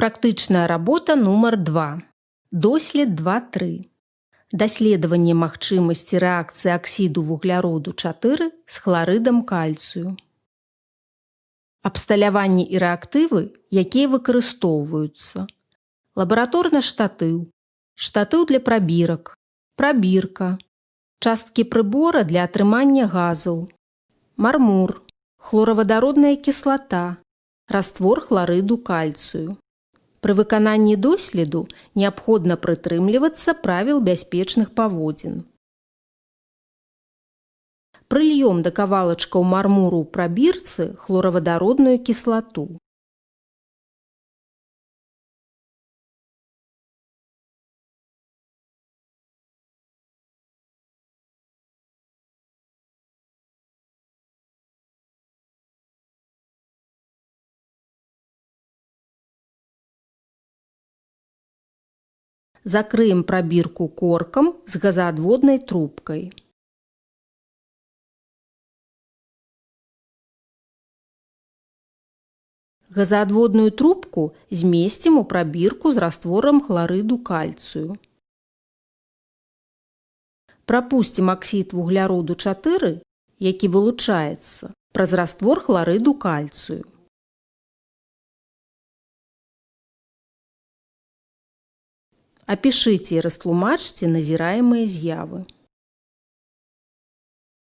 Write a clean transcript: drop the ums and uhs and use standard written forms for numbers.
Практычная работа нумар 2. Дослед 2.3. Даследаванне магчымасці рэакцыі аксіду вугляроду 4 з хларыдам кальцыю. Абсталяванне і рэактывы, якія выкарыстоўваюцца. Лабараторны штатыў, штатыў для прабірак, прабірка, часткі прыбора для атрымання газаў, мармур, хлоравадародная кіслата, раствор хларыду кальцыю. Пры выкананні доследу неабходна прытрымлівацца правіл бяспечных паводзін. Прыльём да кавалачкаў мармуру ў прабірцы хлоравадародную кіслату. Закрыем прабірку коркам з газаадводнай трубкай. Газаадводную трубку змесцім у прабірку з растворам хларыду кальцыю. Прапусцім аксід вугляроду 4, які вылучаецца, праз раствор хларыду кальцыю. Апішыце і растлумачце назіраемыя з'явы.